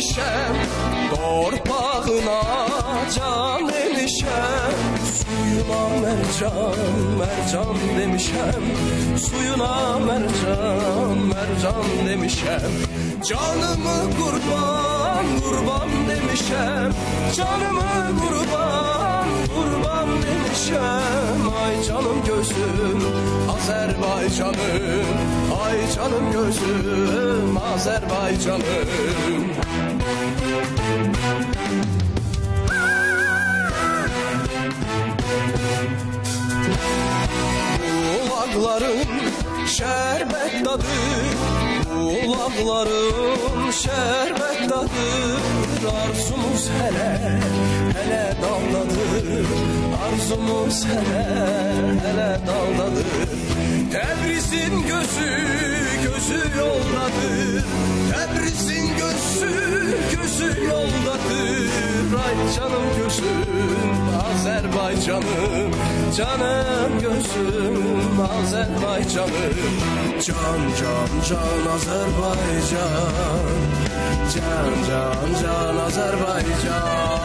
demişem, torpağına can demişem. Suyuna mercan, mercan demişem, suyuna mercan, mercan demişem. Canımı kurban, kurban demişem, canımı kurban, kurban demişem. Ay canım gözüm Azerbaycanım, ay canım gözüm Azerbaycanım. Ulakların şerbet tadı, ulakların şerbet tadı. Arzumuz hele, hele daldadır, arzumuz hele, hele daldadır. Tebriz'in gözü, gözü yoldadır, Tebriz'in gözü, gözü yoldadır. Ay canım gözüm Azerbaycanım, canım gözüm Azerbaycanım. Can can can Azerbaycan, can can can Azerbaycan.